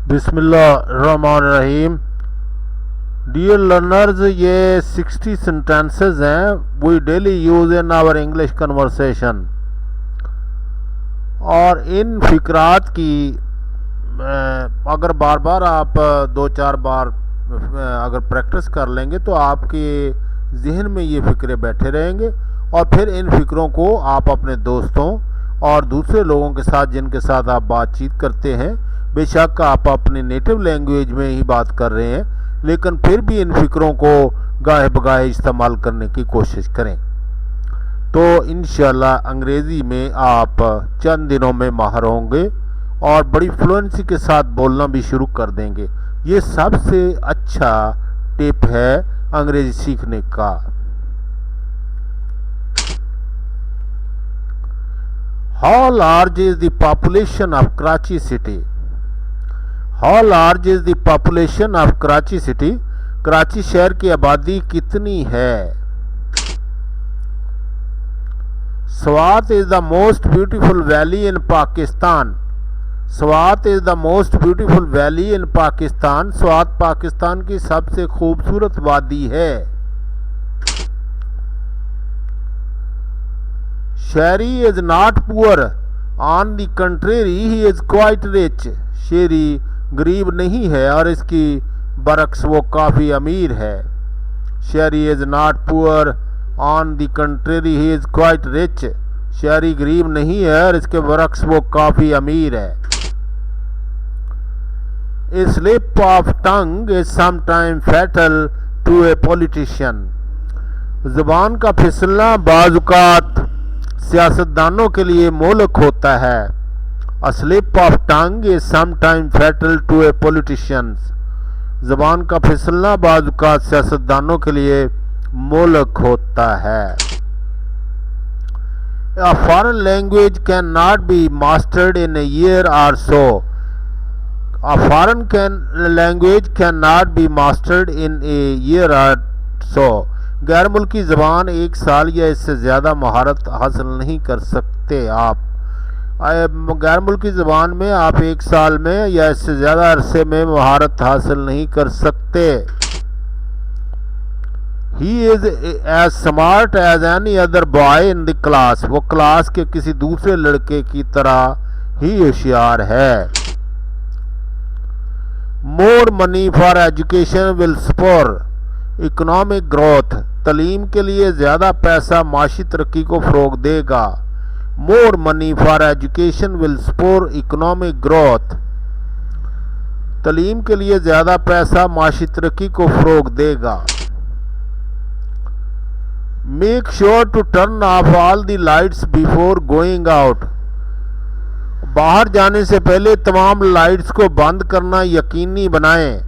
बिस्मिल्लाहिर्रहमानिर्रहीम। Dear learners, ये 60 sentences हैं we daily use in our English conversation. और इन फिक्रात की अगर बार बार आप 2-4 बार अगर प्रैक्टिस कर लेंगे तो आपके जहन में ये फ़िक्रे बैठे रहेंगे और फिर इन फ़िक्रों को आप अपने दोस्तों और दूसरे लोगों के साथ जिनके साथ आप बातचीत करते हैं, बेशक आप अपनी नेटिव लैंग्वेज में ही बात कर रहे हैं, लेकिन फिर भी इन फ़िक्रों को गाहे बगाहे इस्तेमाल करने की कोशिश करें तो इंशाल्लाह अंग्रेज़ी में आप चंद दिनों में माहिर होंगे और बड़ी फ्लुएंसी के साथ बोलना भी शुरू कर देंगे। ये सबसे अच्छा टिप है अंग्रेज़ी सीखने का। How large is the population of Karachi city? How large is the population of Karachi city? Karachi शहर की आबादी कितनी है? Swat is the most beautiful valley in Pakistan. Swat is the most beautiful valley in Pakistan. Swat Pakistan की सबसे खूबसूरत वादी है। शेरी is not poor. On the contrary, he is quite rich. शेरी गरीब नहीं है और इसकी बरक्स वो काफ़ी अमीर है। शेरी is not poor. On the contrary, he is quite rich. शेरी गरीब नहीं है और इसके बरक्स वो काफ़ी अमीर है। A slip of tongue is sometimes fatal to a politician. ज़बान का फिसलना बाज़-औक़ात सियासतदानों के लिए मोहलक होता है। A slip of tongue is sometimes fatal to a politician. ज़बान का फिसलना बाज़-औक़ात सियासतदानों के लिए मोहलक होता है। A foreign language cannot be mastered in a year or so. A foreign language cannot be mastered in a year or so. गैर मुल्की ज़बान एक साल या इससे ज़्यादा महारत हासिल नहीं कर सकते। आप गैर मुल्की ज़बान में आप एक साल में या इससे ज़्यादा अरसे में महारत हासिल नहीं कर सकते। He is as smart as any other boy in the class. वो क्लास के किसी दूसरे लड़के की तरह ही होशियार है। More money for education will spur economic growth. तालीम के लिए ज़्यादा पैसा माशी तरक्की को फ़रोग़ देगा। More money for education will spur economic growth. तालीम के लिए ज़्यादा पैसा माशी तरक्की को फ़रोग़ देगा। Make sure to turn off all the lights before going out. बाहर जाने से पहले तमाम लाइट्स को बंद करना यकीनी बनाएं।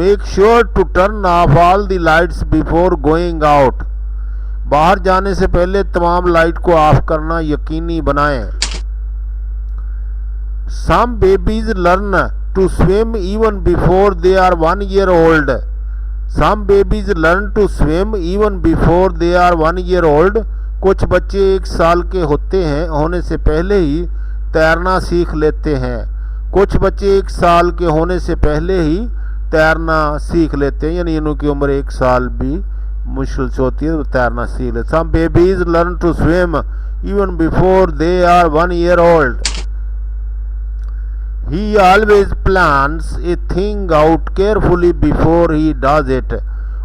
Make sure to turn off all the lights before going out. बाहर जाने से पहले तमाम लाइट को ऑफ करना यकीनी बनाएं। Some babies learn to swim even before they are 1 year old. Some babies learn to swim even before they are 1 year old. कुछ बच्चे 1 साल के होने से पहले ही तैरना सीख लेते हैं। कुछ बच्चे 1 साल के होने से पहले ही तैरना सीख लेते हैं, यानी इनकी उम्र 1 साल भी मुश्किल से होती है तो तैरना सीख लेते। Some babies learn to swim even before they are 1 year old. He always plans a thing out carefully before he does it.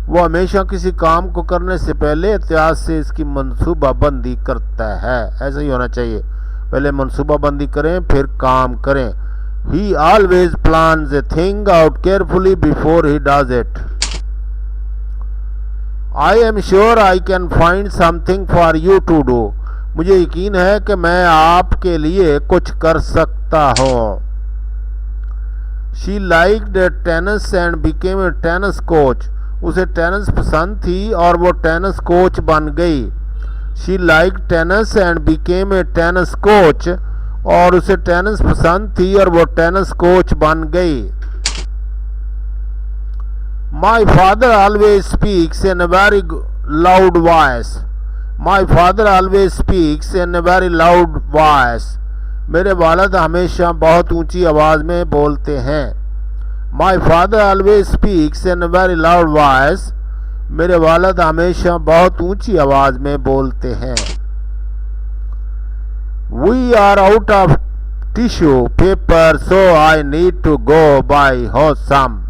वो हमेशा किसी काम को करने से पहले एहतियात से इसकी मंसूबाबंदी करता है। ऐसा ही होना चाहिए, पहले मंसूबाबंदी करें फिर काम करें। He always plans a thing out carefully before he does it. I am sure I can find something for you to do. मुझे यकीन है कि मैं आपके लिए कुछ कर सकता हूँ। She liked tennis and became a tennis coach. उसे टेनिस पसंद थी और वो टेनिस कोच बन गई। She liked tennis and became a tennis coach. और उसे टेनिस पसंद थी और वो टेनिस कोच बन गई। My father always speaks in a very loud voice. My father always speaks in a very loud voice. मेरे वालिद हमेशा बहुत ऊंची आवाज़ में बोलते हैं। My father always speaks in very loud voice. मेरे वालिद हमेशा बहुत ऊंची आवाज में बोलते हैं। We are out of tissue paper so I need to go buy हो सम।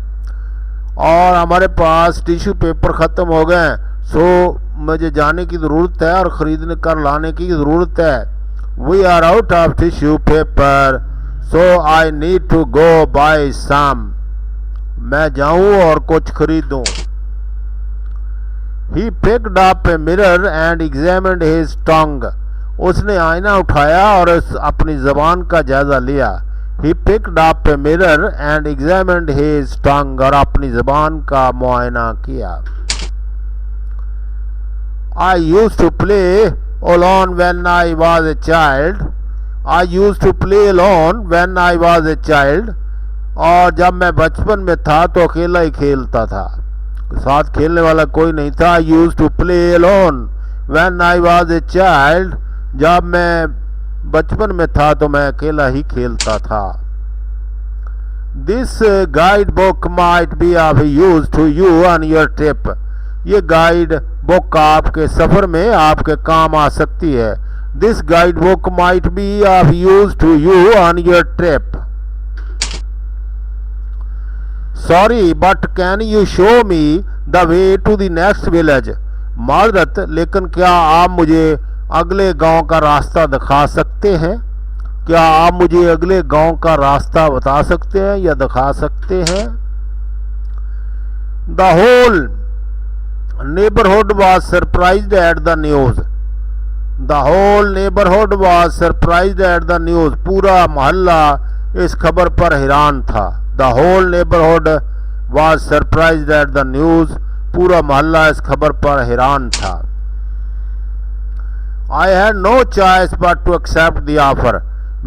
और हमारे पास टिश्यू पेपर ख़त्म हो गए, सो मुझे जाने की ज़रूरत है और ख़रीदने कर लाने की ज़रूरत है। We are out of tissue paper so I need to go buy some. मैं जाऊं और कुछ खरीदूं। He picked up a mirror and examined his tongue. उसने आईना उठाया और अपनी ज़बान का जायज़ा लिया। He picked up a mirror and examined his tongue. और अपनी ज़बान का मुआयना किया। I used to play alone when I was a child. I used to play alone when I was a child. और जब मैं बचपन में था तो अकेला ही खेलता था, साथ खेलने वाला कोई नहीं था। I used to play alone when I was a child. जब मैं बचपन में था तो मैं अकेला ही खेलता था। This guide book might be of use to you on your trip. ये गाइड बुक आपके सफ़र में आपके काम आ सकती है। This guide book might be of use to you on your trip. Sorry, but can you show me the way to the next village? माजरत, लेकिन क्या आप मुझे अगले गांव का रास्ता दिखा सकते हैं? क्या आप मुझे अगले गांव का रास्ता बता सकते हैं या दिखा सकते हैं? The whole neighborhood was surprised at the news. The whole neighborhood was surprised at the news. पूरा मोहल्ला इस खबर पर हैरान था। The whole neighborhood was surprised at the news. पूरा मोहल्ला इस खबर पर हैरान था। I had no choice but to accept the offer.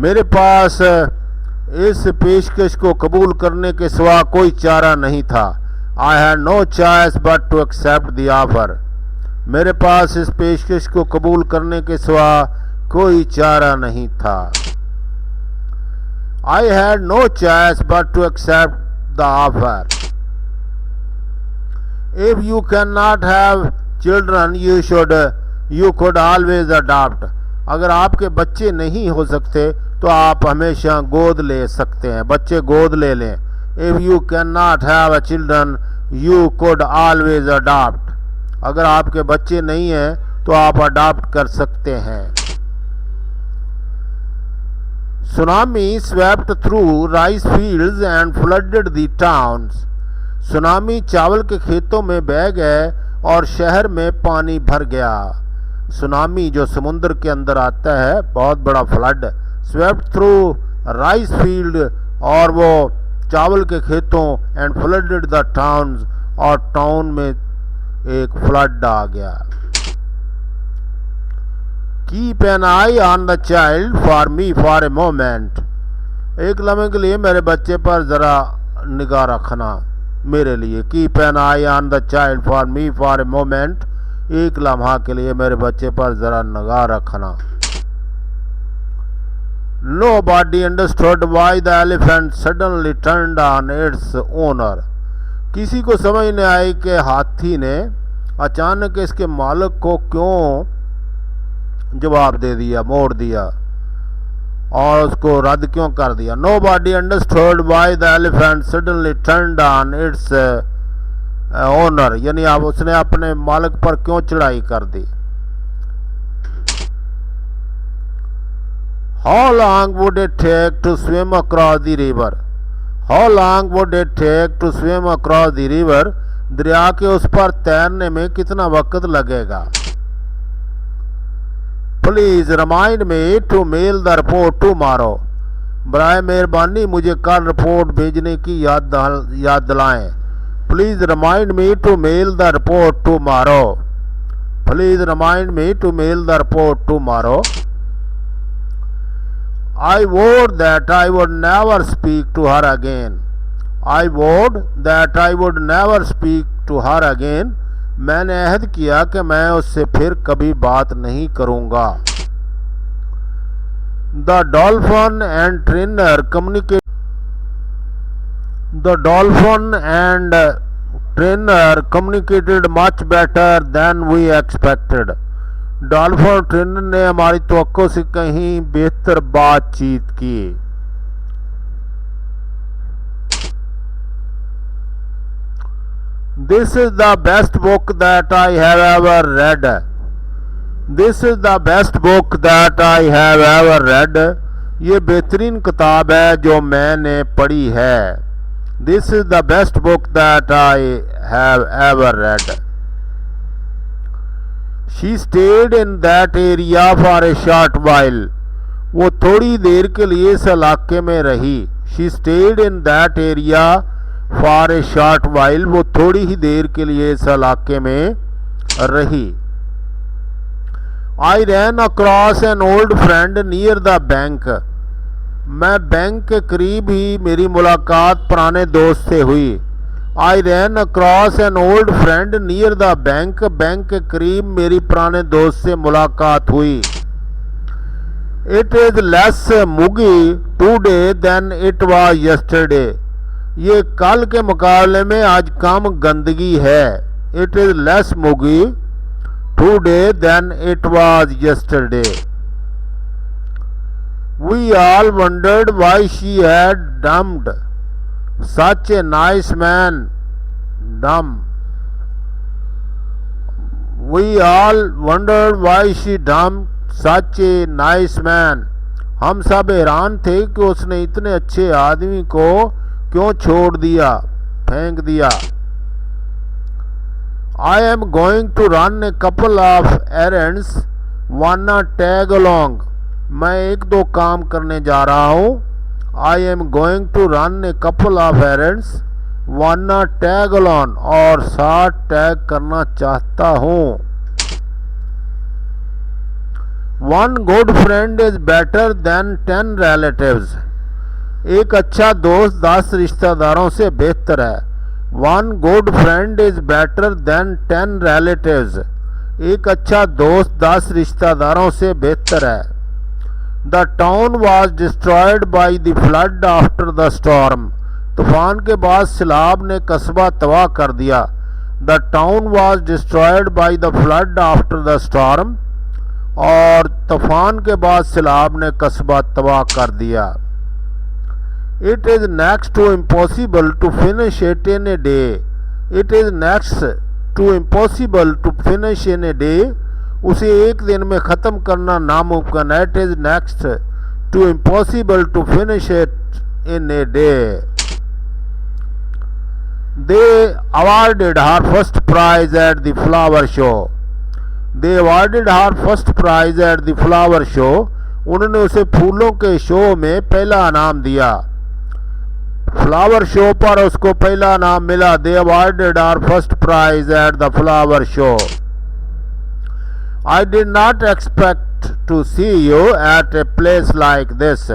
मेरे पास इस पेशकश को कबूल करने के सिवा कोई चारा नहीं था। I had no choice but to accept the offer. मेरे पास इस पेशकश को कबूल करने के सिवा कोई चारा नहीं था। I had no choice but to accept the offer. If you cannot have children, you could always adopt. अगर आपके बच्चे नहीं हो सकते तो आप हमेशा गोद ले सकते हैं, बच्चे गोद ले लें। If you cannot have a children, you could always adopt. अगर आपके बच्चे नहीं हैं तो आप अडॉप्ट कर सकते हैं। Tsunami swept through rice fields and flooded the towns. Tsunami चावल के खेतों में बह गए और शहर में पानी भर गया। सुनामी जो समुद्र के अंदर आता है, बहुत बड़ा flood. Swept through rice field, और वो चावल के खेतों, एंड फ्लडेड द टाउन्स, और टाउन में एक फ्लड आ गया। Keep an eye on the child for me for a moment. एक लम्हे के लिए मेरे बच्चे पर ज़रा निगाह रखना मेरे लिए। Keep an eye on the child for me for a moment. एक लम्हा के लिए मेरे बच्चे पर ज़रा निगाह रखना। Nobody understood why the elephant suddenly turned on its owner. किसी को समझ नहीं आई कि हाथी ने अचानक इसके मालिक को क्यों जवाब दे दिया, मोड़ दिया और उसको रद्द क्यों कर दिया। Nobody understood why the elephant suddenly turned on its owner, यानी अब उसने अपने मालिक पर क्यों चढ़ाई कर दी। How long would it take to swim across the river? How long would it take to swim across the river? दरिया के उस पर तैरने में कितना वक्त लगेगा। Please remind me to mail the report tomorrow. बराए मेहरबानी मुझे कल रिपोर्ट भेजने की याद दिलाएं। Please remind me to mail the report tomorrow. Please remind me to mail the report tomorrow. I vowed that I would never speak to her again. I vowed that I would never speak to her again. मैंने अहद किया कि मैं उससे फिर कभी बात नहीं करूँगा। The dolphin and trainer communicate. The dolphin and trainer communicated much better than we expected. Dolphin trainer ने हमारी तवक्को से कहीं बेहतर बातचीत की. This is the best book that I have ever read. This is the best book that I have ever read. ये बेहतरीन किताब है जो मैंने पढ़ी है. This is the best book that I have ever read. She stayed in that area for a short while. वो थोड़ी देर के लिए इस इलाके में रही. She stayed in that area for a short while. वो थोड़ी ही देर के लिए इस इलाके में रही. I ran across an old friend near the bank. मैं बैंक के करीब ही मेरी मुलाकात पुराने दोस्त से हुई. I ran across an old friend near the bank. Bank के करीब मेरी पुराने दोस्त से मुलाकात हुई. It is less muggy today than it was yesterday. ये कल के मुकाबले में आज कम गंदगी है. It is less muggy today than it was yesterday. We all wondered why she had dumped such a nice man. We all wondered why she dumped such a nice man. हम सब हैरान थे कि उसने इतने अच्छे आदमी को क्यों छोड़ दिया, फेंक दिया. I am going to run a couple of errands. Wanna tag along? मैं एक दो काम करने जा रहा हूँ. I am going to run a couple of errands. Wanna tag along? और साथ टैग करना चाहता हूँ. One good friend is better than 10 relatives. एक अच्छा दोस्त 10 रिश्तेदारों से बेहतर है. One good friend is better than 10 relatives. एक अच्छा दोस्त 10 रिश्तेदारों से बेहतर है. The town was destroyed by the flood after the storm. तूफान के बाद सैलाब ने कस्बा तबाह कर दिया. The town was destroyed by the flood after the storm. और तूफान के बाद सैलाब ने कस्बा तबाह कर दिया. It is next to impossible to finish it in a day. It is next to impossible to finish in a day. उसे एक दिन में ख़त्म करना नामुमकिन है. It is next to impossible to finish it in a day. They awarded her first prize at the flower show. They awarded her first prize at the flower show. उन्होंने उसे फूलों के शो में पहला इनाम दिया. फ्लावर शो पर उसको पहला इनाम मिला. They awarded her first prize at the flower show. I did not expect to see you at a place like this.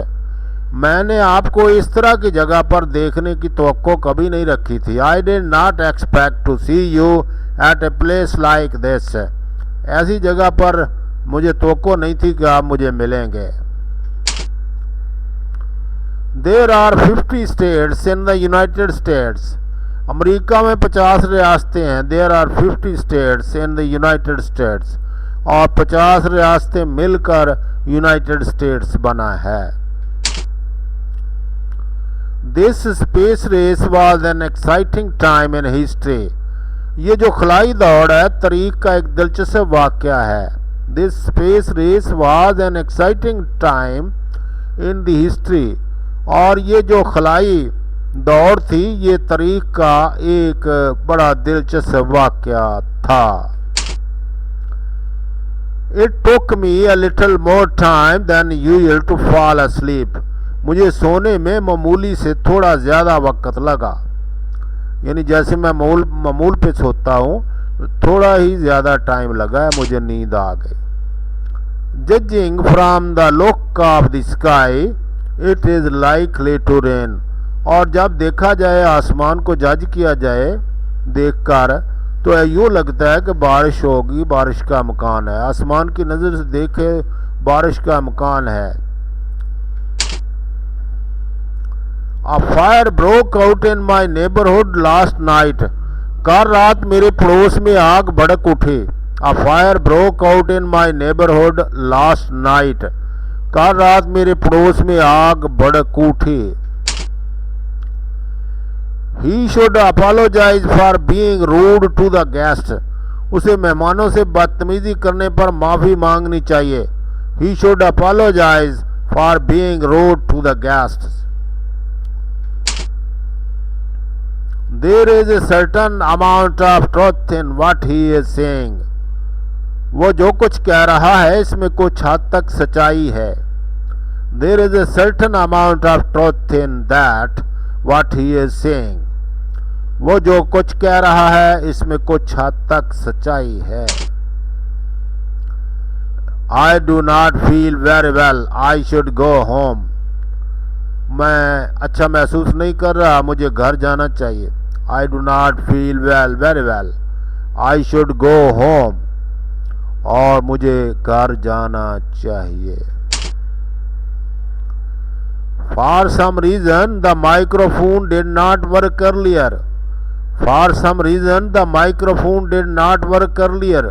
मैंने आपको इस तरह की जगह पर देखने की तवक्को कभी नहीं रखी थी. I did not expect to see you at a place like this. ऐसी जगह पर मुझे तवक्को नहीं थी कि आप मुझे मिलेंगे. There are 50 states in the United States. America में 50 रियासतें हैं. There are 50 states in the United States. और 50 रियासतें मिलकर यूनाइटेड स्टेट्स बना है. This space race was an exciting time in history. ये जो खलाई दौड़ है तारीख का एक दिलचस्प वाक़या है. This space race was an exciting time in the history. और ये जो खलाई दौड़ थी ये तारीख का एक बड़ा दिलचस्प वाक़या था. It took me a little more time than usual to fall asleep. मुझे सोने में मामूली से थोड़ा ज़्यादा वक्त लगा. यानी जैसे मैं मामूल पे सोता हूँ थोड़ा ही ज़्यादा टाइम लगा है, मुझे नींद आ गई. Judging from the look of the sky, it is likely to rain. और जब देखा जाए आसमान को जज किया जाए देखकर तो यूँ लगता है कि बारिश होगी, बारिश का इम्कान है. आसमान की नज़र से देखे बारिश का इम्कान है. A fire broke out in my neighborhood last night. कल रात मेरे पड़ोस में आग भड़क उठी. A fire broke out in my neighborhood last night. कल रात मेरे पड़ोस में आग भड़क उठी. He should apologize for being rude to the guests. उसे मेहमानों से बदतमीजी करने पर माफ़ी मांगनी चाहिए. He should apologize for being rude to the guests. There is a certain amount of truth in what he is saying. वो जो कुछ कह रहा है इसमें कुछ हद तक सच्चाई है. There is a certain amount of truth in that what he is saying. वो जो कुछ कह रहा है इसमें कुछ हद तक सच्चाई है. I do not feel very well. I should go home. मैं अच्छा महसूस नहीं कर रहा, मुझे घर जाना चाहिए. I do not feel very well. I should go home. और मुझे घर जाना चाहिए. For some reason the microphone did not work earlier. For some reason the microphone did not work earlier.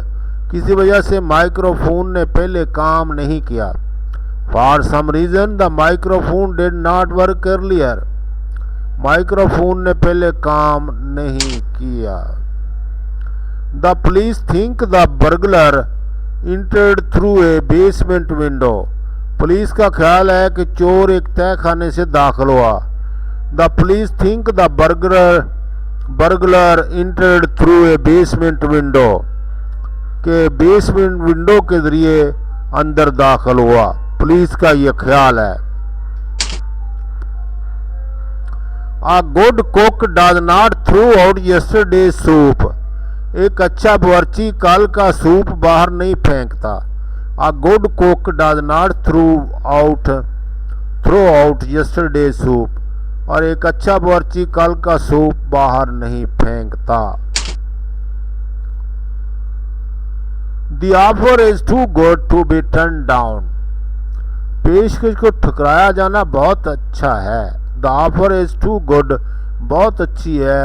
किसी वजह से माइक्रोफोन ने पहले काम नहीं किया. For some reason the microphone did not work earlier. Microphone ने पहले काम नहीं किया. The police think the burglar entered through a basement window. Police का ख्याल है कि चोर एक तहखाने से दाखिल हुआ. The police think the burglar entered through a basement window. के बेसमेंट विंडो के जरिए अंदर दाखिल हुआ. पुलिस का यह ख्याल है. A good cook does not throw out yesterday's soup. एक अच्छा बावर्ची कल का सूप बाहर नहीं फेंकता. A good cook does not throw out yesterday's soup. और एक अच्छा बावर्ची कल का सूप बाहर नहीं फेंकता. The offer is too good to be turned down. पेशकश को ठुकराया जाना बहुत अच्छा है. The offer is too good, बहुत अच्छी है,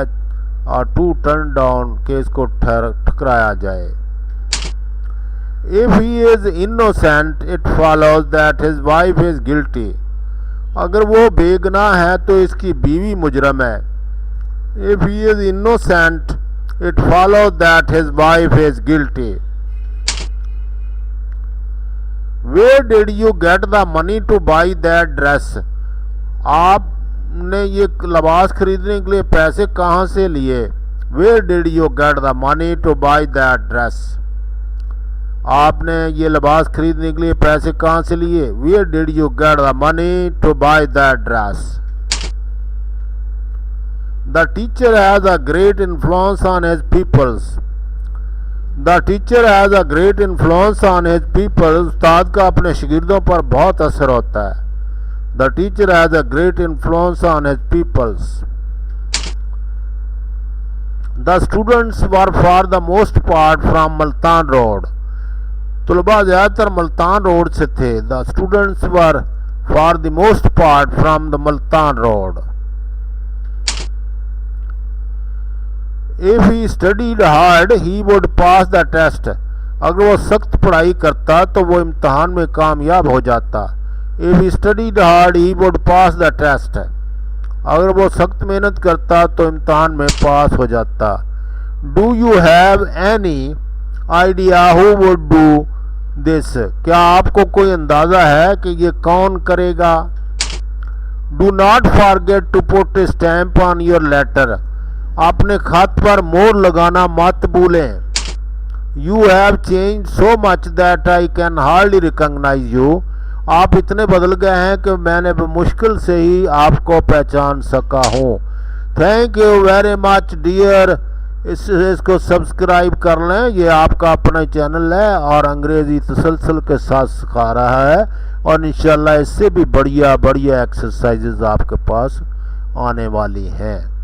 और to turn down के इसको ठुकराया जाए. If he is innocent, it follows that his wife is guilty. अगर वो बेगुनाह है तो इसकी बीवी मुजरम है. If he is innocent, it follows that his wife is guilty. Where did you get the money to buy that dress? आपने ये लिबास खरीदने के लिए पैसे कहाँ से लिए? Where did you get the money to buy that dress? आपने ये लिबास खरीदने के लिए पैसे कहाँ से लिए? Where did you get the money to buy that dress? The teacher has a great influence on his pupils. The teacher has a great influence on his people. उस्ताद का अपने शागिर्दों पर बहुत असर होता है. The teacher has a great influence on his pupils. The students were for the most part from Multan Road. तुलबा ज़्यादातर Multan road से थे. The students were for the most part from the Multan Road. If he studied hard, he would pass the test. अगर वो सख्त पढ़ाई करता तो वो इम्तहान में कामयाब हो जाता. If he studied hard, he would pass the test. अगर वो सख्त मेहनत करता तो इम्तहान में पास हो जाता. Do you have any idea who would do this? क्या आपको कोई अंदाज़ा है कि ये कौन करेगा? Do not forget to put a stamp on your letter. अपने खत पर मोहर लगाना मत भूलें. You have changed so much that I can hardly recognize you. आप इतने बदल गए हैं कि मैंने मुश्किल से ही आपको पहचान सका हूँ. Thank you very much dear. इसको सब्सक्राइब कर लें. ये आपका अपना चैनल है और अंग्रेज़ी तसलसल के साथ सिखा रहा है, और इंशाल्लाह इससे भी बढ़िया बढ़िया एक्सरसाइजेज आपके पास आने वाली हैं.